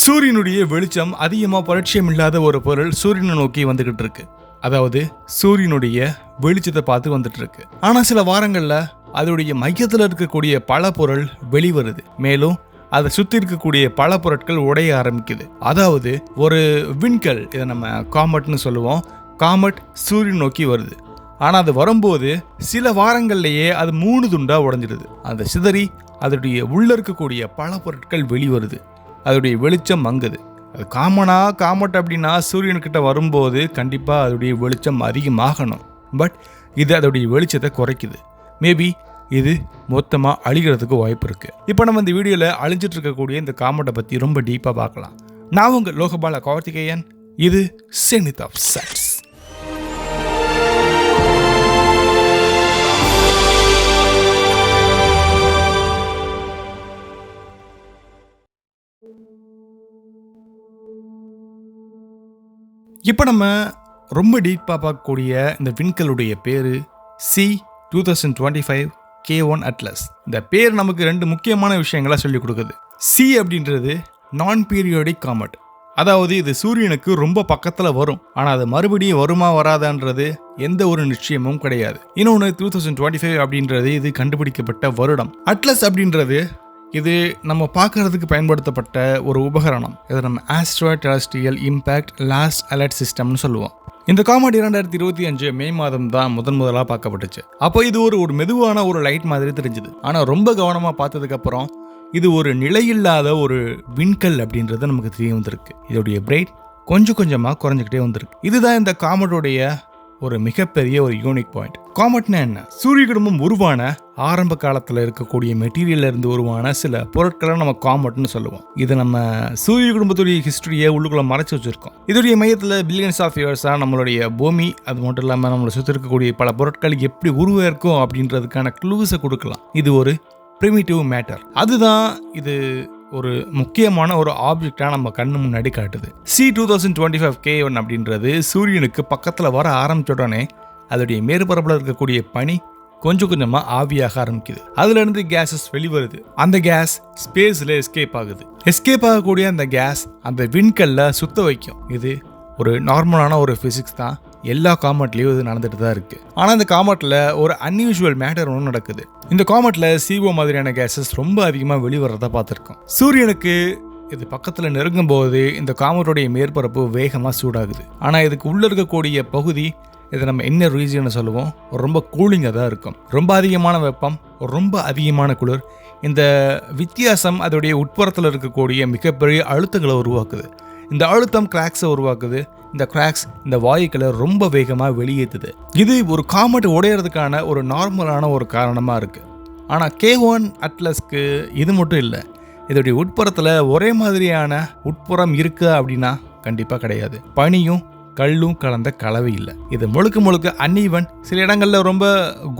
சூரியனுடைய வெளிச்சம் அதிகமா பரிச்சயம் இல்லாத ஒரு பொருள் சூரியனை நோக்கி வந்துகிட்டு இருக்கு. அதாவது சூரியனுடைய வெளிச்சத்தை பார்த்து வந்துட்டு இருக்கு. ஆனா சில வாரங்கள்ல அதோடைய மையத்துல இருக்கக்கூடிய பல பொருள் வெளிவருது. மேலும் அதை சுத்தி இருக்கக்கூடிய பல பொருட்கள் உடைய ஆரம்பிக்குது. அதாவது ஒரு விண்கல், இதை நம்ம காமெட்னு சொல்லுவோம். காமெட் சூரியன் நோக்கி வருது. ஆனா அது வரும்போது சில வாரங்கள்லயே அது 3 துண்டா உடைஞ்சிடுது. அந்த சிதறி அதோடைய உள்ள இருக்கக்கூடிய பல பொருட்கள் வெளிவருது. அதோடைய வெளிச்சம் மங்குது. அது காமெட் அப்படின்னா சூரியன்கிட்ட வரும்போது கண்டிப்பா அதோடைய வெளிச்சம் அதிகமாகணும். பட் இது அதோடைய வெளிச்சத்தை குறைக்குது. மேபி இது மொத்தமாக அழிகிறதுக்கு வாய்ப்பு இருக்கு. இப்போ நம்ம இந்த வீடியோவில் அழிஞ்சிட்டு இருக்கக்கூடிய இந்த காமெட்டை பற்றி ரொம்ப டீப்பாக பார்க்கலாம். நான் உங்கள் லோகபால கார்த்திகேயன். இது செனித் ஆஃப் சயின்ஸ். இப்போ நம்ம ரொம்ப டீப்பாக பார்க்கக்கூடிய இந்த விண்கலுடைய பேர் C2025 K1 அட்லஸ். இந்த பேர் நமக்கு 2 முக்கியமான விஷயங்களை சொல்லிக் கொடுக்குது. C அப்படின்றது நான் பீரியோடிக் காமெட். அதாவது இது சூரியனுக்கு ரொம்ப பக்கத்தில் வரும். ஆனால் அது மறுபடியும் வருமா வராதான்றது எந்த ஒரு நிச்சயமும் கிடையாது. இன்னொன்று 2025 அப்படின்றது இது கண்டுபிடிக்கப்பட்ட வருடம். அட்லஸ் அப்படின்றது இது நம்ம பார்க்கறதுக்கு பயன்படுத்தப்பட்ட ஒரு உபகரணம். இதை நம்ம asteroid terrestrial impact last alert சிஸ்டம்னு சொல்லுவோம். இந்த காமெட் 2025 மே மாதம் தான் முதலாக பார்க்கப்பட்டுச்சு. அப்போ இது ஒரு மெதுவான ஒரு லைட் மாதிரி தெரிஞ்சுது. ஆனால் ரொம்ப கவனமாக பார்த்ததுக்கு அப்புறம் இது ஒரு நிலையில்லாத ஒரு விண்கல் அப்படின்றது நமக்கு தெரிய வந்திருக்கு. இதோடைய பிரைட் கொஞ்சம் கொஞ்சமாக குறைஞ்சிக்கிட்டே வந்திருக்கு. இதுதான் இந்த காமெட்டோடைய ஒரு மிகப்பெரிய ஒரு யூனிக் பாயிண்ட். காமெட்னா என்ன? சூரிய குடும்பம் உருவான ஆரம்ப காலத்தில் இருக்கக்கூடிய மெட்டீரியல்ல இருந்து உருவான சில பொருட்களை நம்ம காமெட்னு சொல்லுவோம். இது நம்ம சூரிய குடும்பத்துடைய ஹிஸ்டரியை உள்ளுக்குள்ள மறைச்சு வச்சிருக்கோம். இதோடைய மையத்தில் பில்லியன்ஸ் ஆஃப் இயர்ஸா நம்மளுடைய பூமி, அது மட்டும் இல்லாமல் நம்மளை சுற்றி இருக்கக்கூடிய பல பொருட்கள் எப்படி உருவாயிருக்கும் அப்படின்றதுக்கான க்ளூஸை கொடுக்கலாம். இது ஒரு பிரிமிட்டிவ் மேட்டர். அதுதான் இது ஒரு முக்கியமான ஒரு ஆப்ஜெக்டா நம்ம கண்ணு முன்னாடி காட்டுது. C2025 K1 அப்படின்றது சூரியனுக்கு பக்கத்தில் வர ஆரம்பிச்ச உடனே அதோடைய மேற்பரப்பில் இருக்கக்கூடிய பனி கொஞ்சம் கொஞ்சமாக ஆவியாக ஆரம்பிக்குது. அதுல இருந்து கேஸஸ் வெளிவருது. அந்த கேஸ் ஸ்பேஸ்ல எஸ்கேப் ஆகுது. எஸ்கேப் ஆகக்கூடிய அந்த கேஸ் அந்த விண்கல்ல சுத்த வைக்கும். இது ஒரு நார்மலான ஒரு பிசிக்ஸ் தான். எல்லா காமெட்லயும் இது நடந்துட்டு தான் இருக்கு. ஆனா இந்த காமெட்ல ஒரு அன்யூஷுவல் மேட்டர் ஒன்று நடக்குது. இந்த காமெட்ல CO மாதிரியான கேஸஸ் ரொம்ப அதிகமாக வெளிவரத பார்த்துருக்கோம். சூரியனுக்கு இது பக்கத்துல நெருங்கும் போது இந்த காமெட்டோடைய மேற்பரப்பு வேகமா சூடாகுது. ஆனா இதுக்கு உள்ள இருக்கக்கூடிய பகுதி, இதை நம்ம என்ன ரீஜன் சொல்லுவோம், ரொம்ப கூலிங்காக தான் இருக்கும். ரொம்ப அதிகமான வெப்பம், ரொம்ப அதிகமான குளிர். இந்த வித்தியாசம் அதோடைய உட்புறத்தில் இருக்கக்கூடிய மிகப்பெரிய அழுத்தங்களை உருவாக்குது. இந்த அழுத்தம் கிராக்ஸை உருவாக்குது. இந்த கிராக்ஸ் இந்த வாயுக்களை ரொம்ப வேகமாக வெளியேற்றுது. இது ஒரு காமெட் உடையிறதுக்கான ஒரு நார்மலான ஒரு காரணமாக இருக்குது. ஆனால் K1 அட்லஸ்க்கு இது மட்டும் இல்லை. இதோடைய உட்புறத்தில் ஒரே மாதிரியான உட்புறம் இருக்கு அப்படின்னா கண்டிப்பாக கிடையாது. பனியும் கல்லும் கலந்த கலவை இல்லை. இது முழுக்க அன்ஈவன். சில இடங்களில் ரொம்ப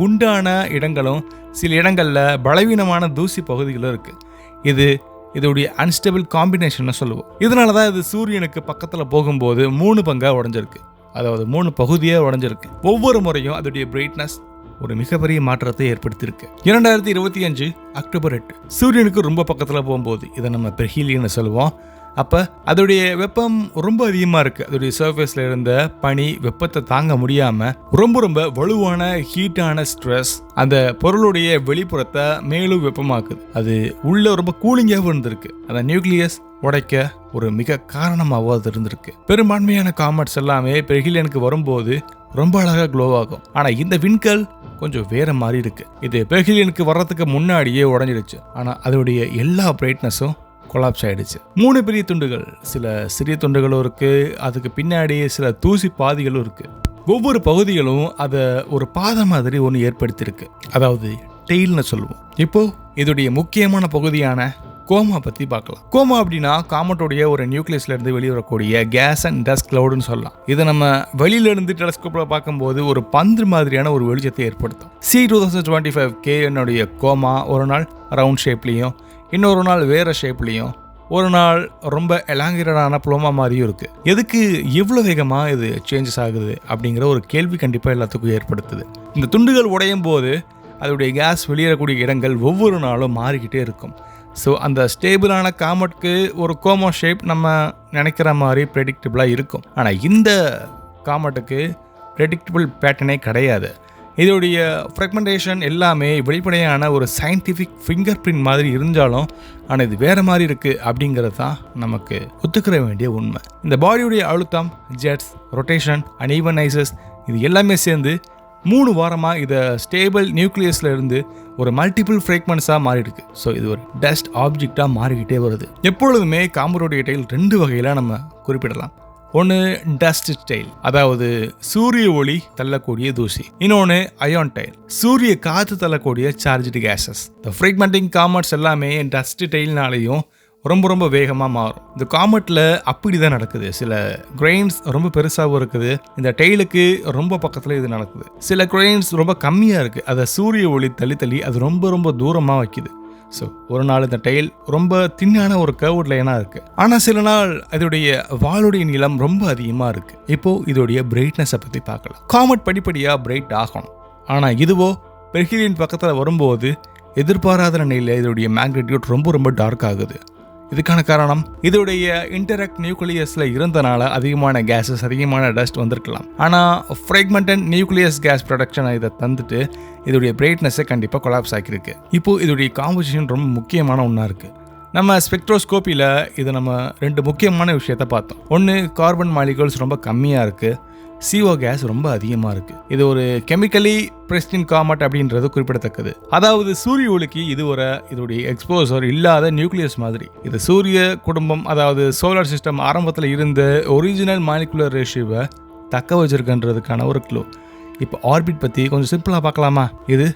குண்டான இடங்களும் சில இடங்களில் பலவீனமான தூசி பகுதிகளும் இருக்குது. இதோடைய அன்ஸ்டேபிள் காம்பினேஷன் சொல்லுவோம். இதனால தான் இது சூரியனுக்கு பக்கத்தில் போகும்போது 3 பங்காக உடஞ்சிருக்கு. அதாவது 3 பகுதியாக உடஞ்சிருக்கு. ஒவ்வொரு முறையும் அதோடைய பிரைட்னஸ் ஒரு மிகப்பெரிய மாற்றத்தை ஏற்படுத்தியிருக்கு. 2025 அக்டோபர் 8 சூரியனுக்கு ரொம்ப பக்கத்தில் போகும்போது இதை நம்ம பெர்ஹீலியன்னு சொல்லுவோம். அப்போ அதோடைய வெப்பம் ரொம்ப அதிகமாக இருக்குது. அதோடைய சர்ஃபேஸில் இருந்த பனி வெப்பத்தை தாங்க முடியாமல் ரொம்ப வலுவான ஹீட்டான ஸ்ட்ரெஸ் அந்த பொருளுடைய வெளிப்புறத்தை மேலும் வெப்பமாக்குது. அது உள்ள ரொம்ப கூலிங்காகவும் இருந்திருக்கு. அந்த நியூக்ளியஸ் உடைக்க ஒரு மிக காரணமாகவும் அது இருந்திருக்கு. பெரும்பான்மையான காமெட்ஸ் எல்லாமே பெர்ஹீலியனுக்கு வரும்போது ரொம்ப அழகாக க்ளோ ஆகும். ஆனால் இந்த விண்கல் கொஞ்சம் வேற மாதிரி இருக்கு. இது பெர்ஹீலியனுக்கு வர்றதுக்கு முன்னாடியே உடஞ்சிடுச்சு. ஆனால் அதோடைய எல்லா பிரைட்னஸும் கொலாப்ஸ் ஆயிடுச்சு. 3 பெரிய துண்டுகள், சில சிறிய துண்டுகளும் இருக்கு. அதுக்கு பின்னாடி சில தூசி பாதிகளும் இருக்கு. ஒவ்வொரு பகுதிகளும் அதை ஒரு பாதை மாதிரி ஒன்று ஏற்படுத்தியிருக்கு. அதாவது டெயில்னு சொல்லுவோம். இப்போ இதோடைய முக்கியமான பகுதியான கோமா பற்றி பார்க்கலாம். கோமா அப்படின்னா காமெட்டோடைய ஒரு நியூக்ளியஸ்ல இருந்து வெளிவரக்கூடிய கேஸ் அண்ட் டஸ்ட் கிளவுடுன்னு சொல்லலாம். இதை நம்ம வெளியில இருந்து டெலஸ்கோப்ல பார்க்கும்போது ஒரு பந்து மாதிரியான ஒரு வெளிச்சத்தை ஏற்படுத்தும். C2025 K1 கோமா ஒரு நாள் ரவுண்ட் ஷேப்லையும், இன்னொரு நாள் வேற ஷேப்லையும், ஒரு நாள் ரொம்ப எலாங்கிரடான புளோமா மாதிரியும் இருக்கு. எதுக்கு எவ்வளோ வேகமாக இது சேஞ்சஸ் ஆகுது அப்படிங்கிற ஒரு கேள்வி கண்டிப்பாக எல்லாத்துக்கும் ஏற்படுத்துது. இந்த துண்டுகள் உடையும் போது அதோடைய கேஸ் வெளியேறக்கூடிய இடங்கள் ஒவ்வொரு நாளும் மாறிக்கிட்டே இருக்கும். ஸோ அந்த ஸ்டேபிளான காமெட்க்கு ஒரு கோமோ ஷேப் நம்ம நினைக்கிற மாதிரி ப்ரெடிக்டபிளாக இருக்கும். ஆனால் இந்த காமெட்டுக்கு ப்ரெடிக்டபிள் பேட்டர்னே கிடையாது. இதோடைய ஃப்ரெக்மெண்டேஷன் எல்லாமே வெளிப்படையான ஒரு சயின்டிஃபிக் ஃபிங்கர் பிரிண்ட் மாதிரி இருந்தாலும் ஆனால் இது வேறு மாதிரி இருக்குது அப்படிங்கிறது தான் நமக்கு ஒத்துக்கிற வேண்டிய உண்மை. இந்த பாடியுடைய அழுத்தம், ஜெட்ஸ், ரொட்டேஷன், அன்ஈவனைசஸ் இது எல்லாமே சேர்ந்து 3 வாரமாக இதை ஸ்டேபிள் நியூக்ளியஸில் இருந்து ஒரு மல்டிபிள் ஃப்ரேக்மெண்ட்ஸாக மாறிடுக்கு. ஸோ இது ஒரு டஸ்ட் ஆப்ஜெக்டாக மாறிக்கிட்டே வருது. எப்பொழுதுமே காமெட்டுடைய டெயில் 2 வகையில் நம்ம குறிப்பிடலாம். ஒன்று டஸ்ட் டெயில், அதாவது சூரிய ஒளி தள்ளக்கூடிய தூசி. இன்னொன்று அயான் டெயில், சூரிய காற்று தள்ளக்கூடிய சார்ஜ்டு கேசஸ். இந்த ஃப்ரேக்மெண்டிங் காமெட்ஸ் எல்லாமே டஸ்ட் டெயில்னாலையும் ரொம்ப வேகமாக மாறும். இந்த காமெட்டில் அப்படி தான் நடக்குது. சில கிரெயின்ஸ் ரொம்ப பெருசாகவும் இருக்குது, இந்த டெய்லுக்கு ரொம்ப பக்கத்தில் இது நடக்குது. சில கிரெயின்ஸ் ரொம்ப கம்மியாக இருக்குது, அதை சூரிய ஒளி தள்ளி அது ரொம்ப தூரமாக வைக்குது. ஸோ ஒரு நாள் இந்த டெயில் ரொம்ப தின்னான ஒரு கர்வ்ட் லைனாக இருக்குது. ஆனால் சில நாள் இதோடைய வாளுடைய நீளம் ரொம்ப அதிகமாக இருக்குது. இப்போது இதோடைய பிரைட்னஸை பற்றி பார்க்கலாம். காமெட் படிப்படியாக பிரைட் ஆகணும். ஆனால் இதுவோ பெர்ஹீலியன் பக்கத்தில் வரும்போது எதிர்பாராத நிலையில் இதோடைய மேக்னிட்யூட் ரொம்ப டார்க் ஆகுது. இதுக்கான காரணம் இதோடைய இன்டராக்ட் நியூக்ளியஸில் இருந்தனால அதிகமான கேஸஸ், அதிகமான டஸ்ட் வந்திருக்கலாம். ஆனால் ஃப்ராக்மெண்டட் நியூக்ளியஸ் கேஸ் ப்ரொடக்ஷனை இதை தந்துட்டு இதோடைய பிரைட்னஸை கண்டிப்பாக கொலாப்ஸ் ஆகிருக்கு. இப்போது இதோடைய காம்போசிஷன் ரொம்ப முக்கியமான ஒன்றா இருக்குது. நம்ம ஸ்பெக்ட்ரோஸ்கோப்பியில் இது நம்ம 2 முக்கியமான விஷயத்தை பார்த்தோம். ஒன்று, கார்பன் மாலிகூல்ஸ் ரொம்ப கம்மியாக இருக்குது, CO கேஸ் ரொம்ப அதிகமாக இருக்குது. இது ஒரு கெமிக்கலி பிரிஸ்டின் காமெட் அப்படின்றது குறிப்பிடத்தக்கது. அதாவது சூரிய ஒளிக்கு இதோடைய எக்ஸ்போசர் இல்லாத நியூக்ளியஸ் மாதிரி. இது சூரிய குடும்பம், அதாவது சோலார் சிஸ்டம் ஆரம்பத்தில் இருந்த ஒரிஜினல் மாலிகுலர் ரேஷியோவை தக்க வச்சிருக்குன்றதுக்கான ஒரு க்ளூ. இப்போ ஆர்பிட் பற்றி கொஞ்சம் சிம்பிளாக பார்க்கலாமா? இது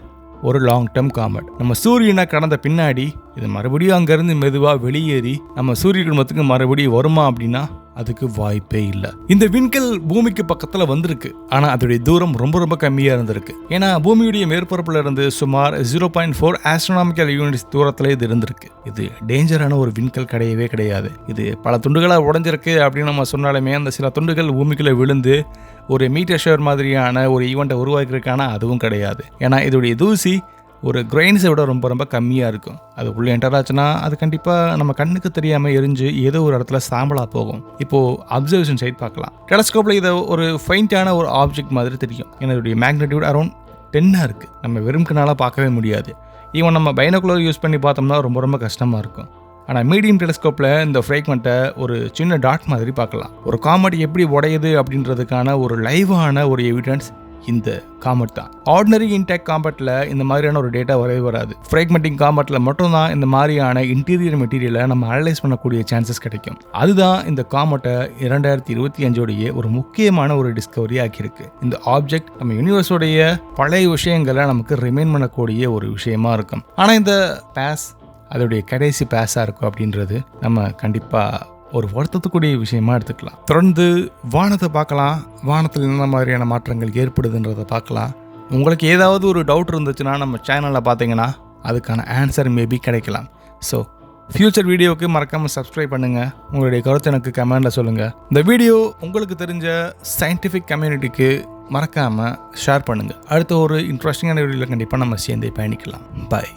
ஒரு லாங் டேர்ம் காமெட். நம்ம சூரியனை கடந்த பின்னாடி இது மறுபடியும் அங்கேருந்து மெதுவாக வெளியேறி நம்ம சூரிய குடும்பத்துக்கு மறுபடியும் வருமா அப்படின்னா அதுக்கு வாய்ப்பே இல்லை. இந்த விண்கல் பூமிக்கு பக்கத்தில் வந்திருக்கு, ஆனால் அதோடைய தூரம் ரொம்ப கம்மியாக இருந்திருக்கு. ஏன்னா பூமியுடைய மேற்பரப்பில் இருந்து சுமார் 0.4 ஆஸ்ட்ரோனாமிக்கல் யூனிட்ஸ் தூரத்தில் இது இருந்திருக்கு. இது டேஞ்சரான ஒரு விண்கல் கிடையாது. இது பல துண்டுகளாக உடஞ்சிருக்கு அப்படின்னு நம்ம சொன்னாலுமே அந்த சில துண்டுகள் பூமிக்குள்ளே விழுந்து ஒரு மீட்டர் ஷேர் மாதிரியான ஒரு ஈவெண்ட்டை உருவாக்கியிருக்கான அதுவும் கிடையாது. ஏன்னா இதோடைய தூசி ஒரு கிரெயின்ஸை விட ரொம்ப கம்மியாக இருக்கும். அது உள்ளே என்டர் ஆச்சுன்னா அது கண்டிப்பாக நம்ம கண்ணுக்கு தெரியாமல் எரிஞ்சு ஏதோ ஒரு இடத்துல சாம்பலாக போகும். இப்போது அப்சர்வேஷன் சைட் பார்க்கலாம். டெலஸ்கோப்பில் இதை ஒரு ஃபைண்டான ஒரு ஆப்ஜெக்ட் மாதிரி தெரியும். ஏன்னா இதோடைய மேக்னிட்யூட் அரௌண்ட் 10 இருக்குது. நம்ம வெறும் கண்ணால் பார்க்கவே முடியாது. ஈவன் நம்ம பைனோகுலர் யூஸ் பண்ணி பார்த்தோம்னா ரொம்ப கஷ்டமாக இருக்கும். ஆனால் மீடியம் டெலிஸ்கோப்பில் இந்த ஃப்ராக்மெண்ட்டை ஒரு சின்ன டாட் மாதிரி பார்க்கலாம். ஒரு காமெட் எப்படி உடையுது அப்படின்றதுக்கான ஒரு லைவான ஒரு எவிடன்ஸ் இந்த காமெட் தான். ஆர்டினரி இன்டேக் காமெட்டில் இந்த மாதிரியான ஒரு டேட்டா வரவே வராது. ஃப்ராக்மெண்டிங் காமெட்டில் மட்டும்தான் இந்த மாதிரியான இன்டீரியர் மெட்டீரியலை நம்ம அனலைஸ் பண்ணக்கூடிய சான்சஸ் கிடைக்கும். அதுதான் இந்த காமெட்டை 2025 ஒரு முக்கியமான ஒரு டிஸ்கவரி ஆக்கியிருக்கு. இந்த ஆப்ஜெக்ட் நம்ம யூனிவர்ஸோடைய பழைய விஷயங்களை நமக்கு ரிமைண்ட் பண்ணக்கூடிய ஒரு விஷயமா இருக்கும். ஆனால் இந்த பேஸ் அதோடைய கடைசி பேஸாக இருக்கும் அப்படின்றது நம்ம கண்டிப்பாக ஒரு வருத்தத்துக்குரிய விஷயமா எடுத்துக்கலாம். தொடர்ந்து வானத்தை பார்க்கலாம், வானத்தில் என்ன மாதிரியான மாற்றங்கள் ஏற்படுதுன்றதை பார்க்கலாம். உங்களுக்கு ஏதாவது ஒரு டவுட் இருந்துச்சுன்னா நம்ம சேனலில் பார்த்தீங்கன்னா அதுக்கான ஆன்சர் மேபி கிடைக்கலாம். ஸோ ஃப்யூச்சர் வீடியோவுக்கு மறக்காமல் சப்ஸ்கிரைப் பண்ணுங்கள். உங்களுடைய கருத்து எனக்கு கமெண்டில் சொல்லுங்கள். இந்த வீடியோ உங்களுக்கு தெரிஞ்ச சயின்டிஃபிக் கம்யூனிட்டிக்கு மறக்காமல் ஷேர் பண்ணுங்கள். அடுத்த ஒரு இன்ட்ரெஸ்டிங்கான வீடியோவில் கண்டிப்பாக நம்ம சேர்ந்தே பயணிக்கலாம். பாய்.